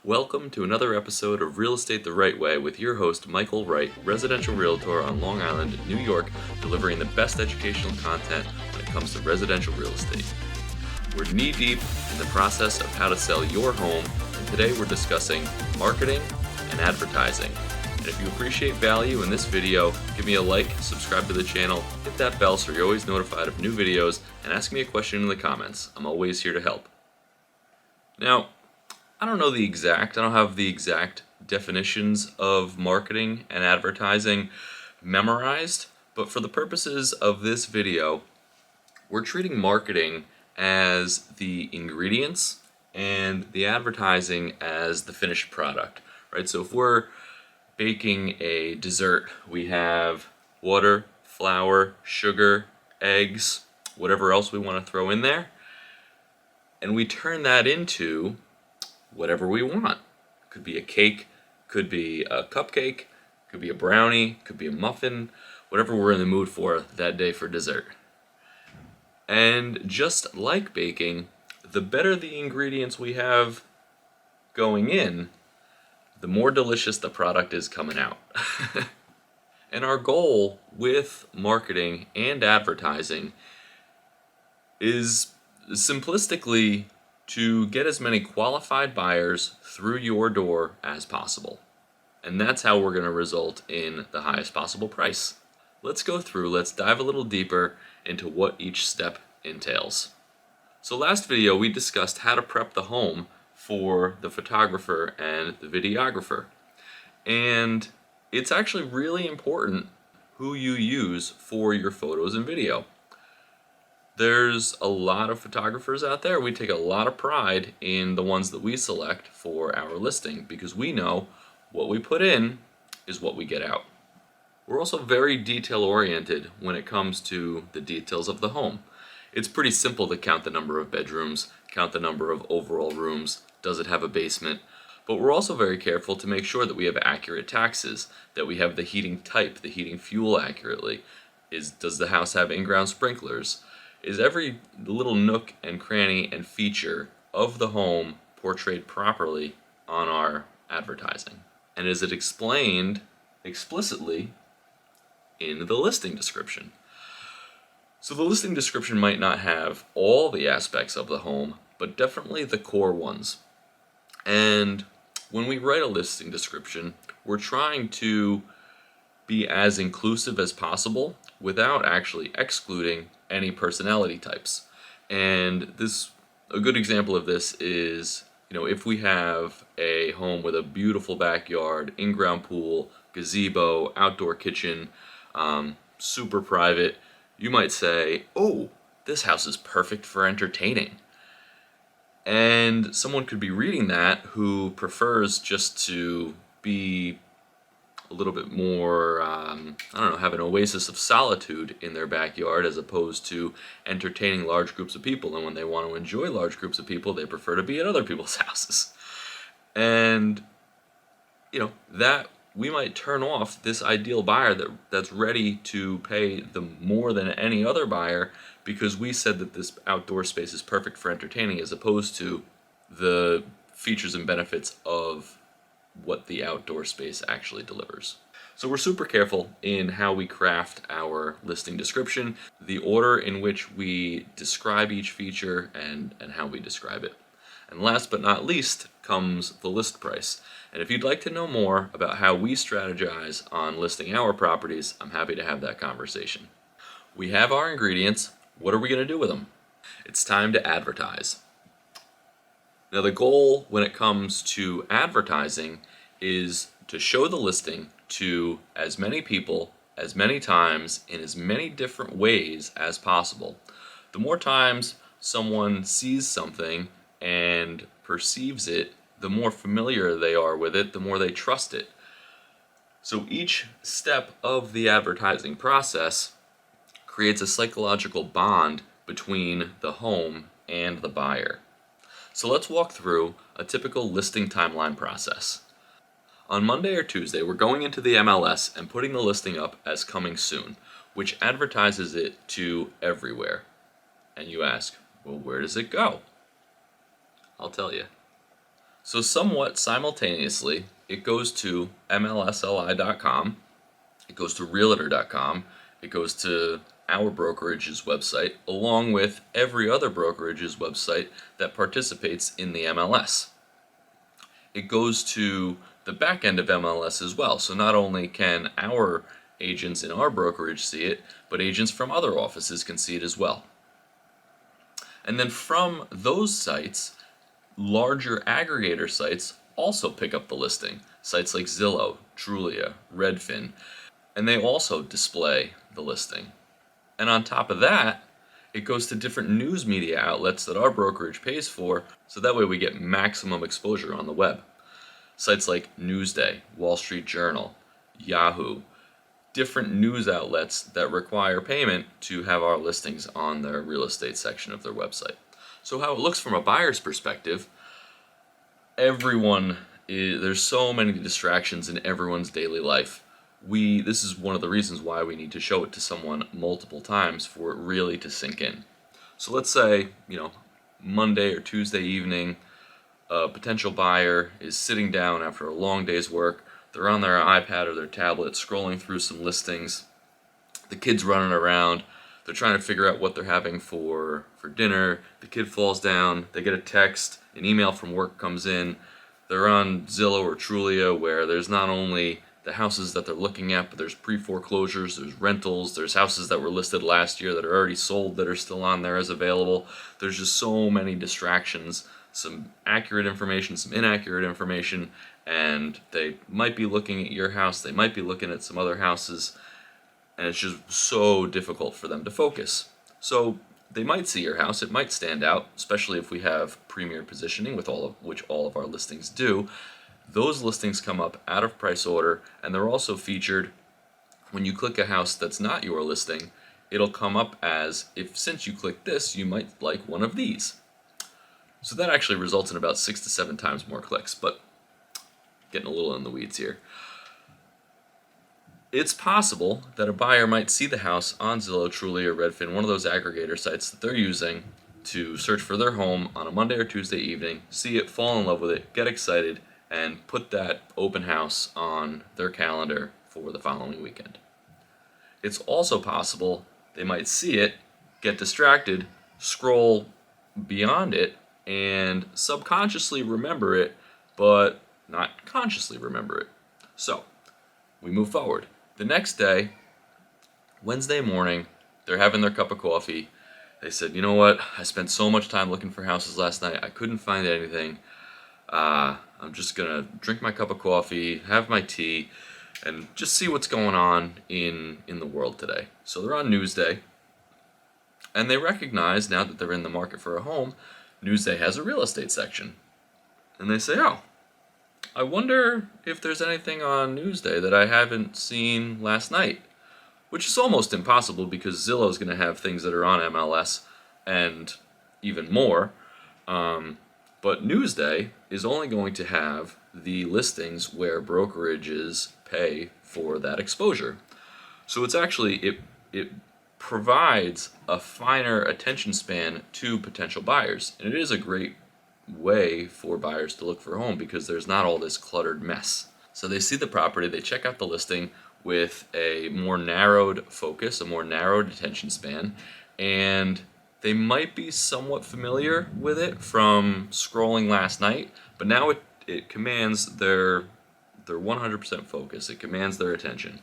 Welcome to another episode of Real Estate the Right Way with your host, Michael.Wright, residential realtor on Long Island, New York, delivering the best educational content when it comes to residential real estate. We're knee-deep in the process of how to sell your home, and today we're discussing marketing and advertising. And if you appreciate value in this video, give me a like, subscribe to the channel, hit that bell so you're always notified of new videos, and ask me a question in the comments. I'm always here to help. Now, I don't have the exact definitions of marketing and advertising memorized, but for the purposes of this video, we're treating marketing as the ingredients and the advertising as the finished product, right? So if we're baking a dessert, we have water, flour, sugar, eggs, whatever else we want to throw in there, and we turn that into whatever we want. Could be a cake, could be a cupcake, could be a brownie, could be a muffin, whatever we're in the mood for that day for dessert. And just like baking, the better the ingredients we have going in, the more delicious the product is coming out. And our goal with marketing and advertising is simplistically to get as many qualified buyers through your door as possible. And that's how we're going to result in the highest possible price. Let's dive a little deeper into what each step entails. So last video we discussed how to prep the home for the photographer and the videographer. And it's actually really important who you use for your photos and video. There's a lot of photographers out there. We take a lot of pride in the ones that we select for our listing because we know what we put in is what we get out. We're also very detail oriented when it comes to the details of the home. It's pretty simple to count the number of bedrooms, count the number of overall rooms, does it have a basement, but we're also very careful to make sure that we have accurate taxes, that we have the heating type, the heating fuel accurately. Does the house have in-ground sprinklers? Is every little nook and cranny and feature of the home portrayed properly on our advertising? And is it explained explicitly in the listing description? So the listing description might not have all the aspects of the home, but definitely the core ones. And when we write a listing description, we're trying to be as inclusive as possible without actually excluding any personality types. And a good example of this is, if we have a home with a beautiful backyard, in-ground pool, gazebo, outdoor kitchen, super private, you might say, oh, this house is perfect for entertaining. And someone could be reading that who prefers just to be a little bit more, have an oasis of solitude in their backyard as opposed to entertaining large groups of people. And when they want to enjoy large groups of people, they prefer to be at other people's houses. And, that we might turn off this ideal buyer that's ready to pay the more than any other buyer because we said that this outdoor space is perfect for entertaining as opposed to the features and benefits of what the outdoor space actually delivers. So we're super careful in how we craft our listing description, the order in which we describe each feature, and how we describe it. And last but not least comes the list price. And if you'd like to know more about how we strategize on listing our properties, I'm happy to have that conversation. We have our ingredients. What are we going to do with them? It's time to advertise. Now the goal when it comes to advertising is to show the listing to as many people, as many times, in as many different ways as possible. The more times someone sees something and perceives it, the more familiar they are with it, the more they trust it. So each step of the advertising process creates a psychological bond between the home and the buyer. So let's walk through a typical listing timeline process. On Monday or Tuesday, we're going into the MLS and putting the listing up as coming soon, which advertises it to everywhere. And you ask, well, where does it go? I'll tell you. So somewhat simultaneously, it goes to MLSLI.com, it goes to Realtor.com, it goes to our brokerage's website, along with every other brokerage's website that participates in the MLS. It goes to the back end of MLS as well. So not only can our agents in our brokerage see it, but agents from other offices can see it as well. And then from those sites, larger aggregator sites also pick up the listing. Sites like Zillow, Trulia, Redfin, and they also display the listing. And on top of that, it goes to different news media outlets that our brokerage pays for, so that way we get maximum exposure on the web. Sites like Newsday, Wall Street Journal, Yahoo, different news outlets that require payment to have our listings on their real estate section of their website. So how it looks from a buyer's perspective, there's so many distractions in everyone's daily life. This is one of the reasons why we need to show it to someone multiple times for it really to sink in. So let's say, Monday or Tuesday evening, a potential buyer is sitting down after a long day's work. They're on their iPad or their tablet scrolling through some listings. The kid's running around. They're trying to figure out what they're having for dinner. The kid falls down. They get a text. An email from work comes in. They're on Zillow or Trulia, where there's not only the houses that they're looking at, but there's pre-foreclosures, there's rentals, there's houses that were listed last year that are already sold that are still on there as available. There's just so many distractions, some accurate information, some inaccurate information, and they might be looking at your house, they might be looking at some other houses, and it's just so difficult for them to focus. So they might see your house, it might stand out, especially if we have premier positioning, which all of our listings do. Those listings come up out of price order, and they're also featured when you click a house that's not your listing. It'll come up as, since you click this, you might like one of these. So that actually results in about 6 to 7 times more clicks, but getting a little in the weeds here. It's possible that a buyer might see the house on Zillow, Trulia, or Redfin, one of those aggregator sites that they're using to search for their home on a Monday or Tuesday evening, see it, fall in love with it, get excited, and put that open house on their calendar for the following weekend. It's also possible they might see it, get distracted, scroll beyond it, and subconsciously remember it, but not consciously remember it. So, we move forward. The next day, Wednesday morning, they're having their cup of coffee. They said, you know what, I spent so much time looking for houses last night, I couldn't find anything. I'm just gonna drink my cup of coffee, have my tea, and just see what's going on in the world today. So they're on Newsday, and they recognize, now that they're in the market for a home, Newsday has a real estate section. And they say, oh, I wonder if there's anything on Newsday that I haven't seen last night. Which is almost impossible, because Zillow's going to have things that are on MLS and even more. But Newsday is only going to have the listings where brokerages pay for that exposure. So it's actually, it provides a finer attention span to potential buyers. And it is a great way for buyers to look for a home, because there's not all this cluttered mess. So they see the property, they check out the listing with a more narrowed focus, a more narrowed attention span, and they might be somewhat familiar with it from scrolling last night, but now it commands their 100% focus, it commands their attention,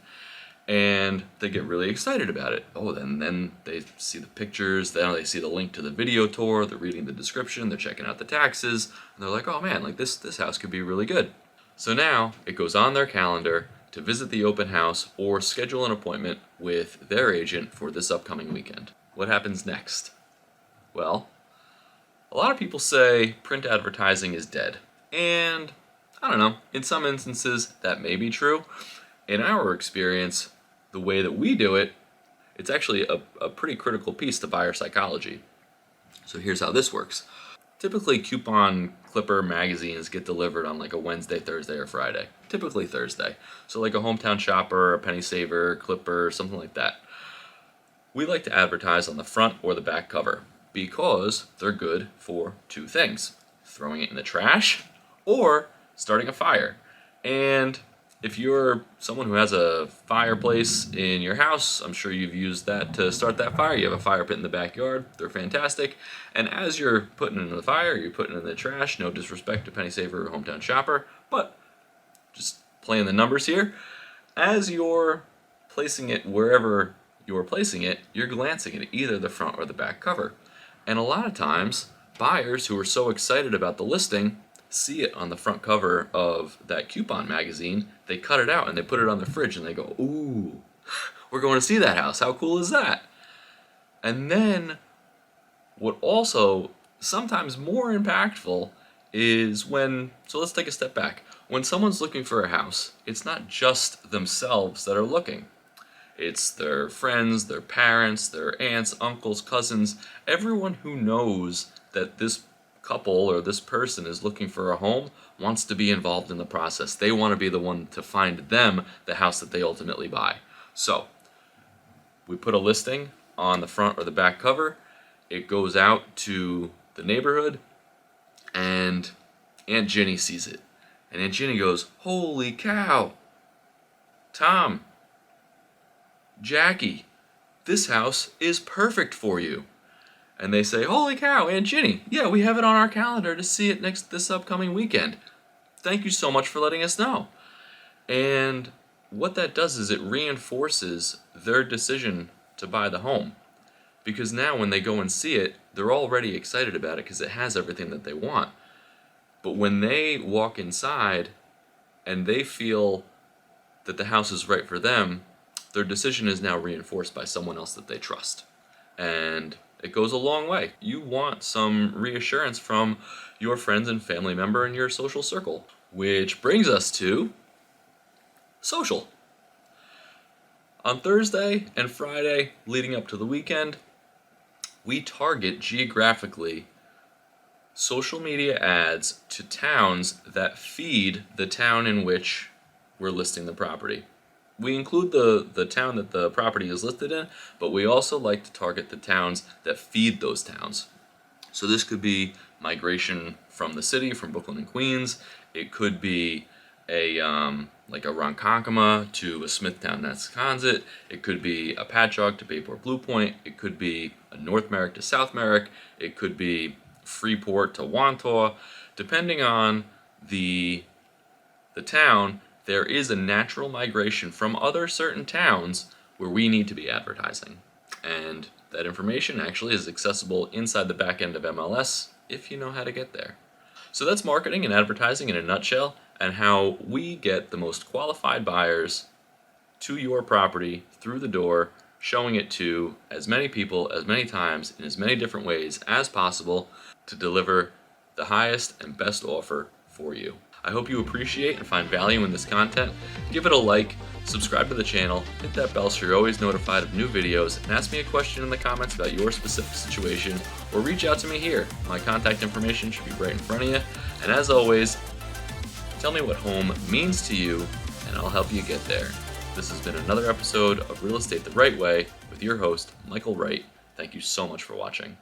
and they get really excited about it. Oh, then they see the pictures, then they see the link to the video tour, they're reading the description, they're checking out the taxes, and they're like, oh man, like this house could be really good. So now it goes on their calendar to visit the open house or schedule an appointment with their agent for this upcoming weekend. What happens next? Well, a lot of people say print advertising is dead. And I don't know, in some instances that may be true. In our experience, the way that we do it, it's actually a pretty critical piece to buyer psychology. So here's how this works. Typically, coupon clipper magazines get delivered on like a Wednesday, Thursday, or Friday. Typically Thursday. So like a Hometown Shopper, a Penny Saver, Clipper, something like that. We like to advertise on the front or the back cover because they're good for two things: throwing it in the trash or starting a fire. And if you're someone who has a fireplace in your house, I'm sure you've used that to start that fire. You have a fire pit in the backyard. They're fantastic. And as you're putting it in the fire, you're putting it in the trash. No disrespect to Penny Saver or Hometown Shopper, but just playing the numbers here. As you're placing it wherever you're placing it, you're glancing at either the front or the back cover. And a lot of times, buyers who are so excited about the listing see it on the front cover of that coupon magazine, they cut it out and they put it on their fridge and they go, ooh, we're going to see that house. How cool is that? And then what also sometimes more impactful is so let's take a step back. When someone's looking for a house, it's not just themselves that are looking. It's their friends, their parents, their aunts, uncles, cousins, everyone who knows that this couple or this person is looking for a home wants to be involved in the process. They want to be the one to find them the house that they ultimately buy. So we put a listing on the front or the back cover. It goes out to the neighborhood and Aunt Ginny sees it. And Aunt Ginny goes, holy cow, Tom, Jackie, this house is perfect for you. And they say, holy cow, Aunt Ginny, yeah, we have it on our calendar to see it this upcoming weekend. Thank you so much for letting us know. And what that does is it reinforces their decision to buy the home. Because now when they go and see it, they're already excited about it because it has everything that they want. But when they walk inside and they feel that the house is right for them, their decision is now reinforced by someone else that they trust. And it goes a long way. You want some reassurance from your friends and family member in your social circle. Which brings us to social. On Thursday and Friday, leading up to the weekend, we target geographically social media ads to towns that feed the town in which we're listing the property. We include the town that the property is listed in, but we also like to target the towns that feed those towns. So this could be migration from the city, from Brooklyn and Queens. It could be like a Ronkonkoma to a Smithtown, Nantasket. It could be a Patchogue to Bayport Blue Point. It could be a North Merrick to South Merrick. It could be Freeport to Wantagh. Depending on the town, there is a natural migration from other certain towns where we need to be advertising. And that information actually is accessible inside the back end of MLS if you know how to get there. So that's marketing and advertising in a nutshell, and how we get the most qualified buyers to your property through the door, showing it to as many people, as many times, in as many different ways as possible to deliver the highest and best offer for you. I hope you appreciate and find value in this content. Give it a like, subscribe to the channel, hit that bell so you're always notified of new videos, and ask me a question in the comments about your specific situation, or reach out to me here. My contact information should be right in front of you. And as always, tell me what home means to you, and I'll help you get there. This has been another episode of Real Estate the Right Way with your host, Michael.Wright. Thank you so much for watching.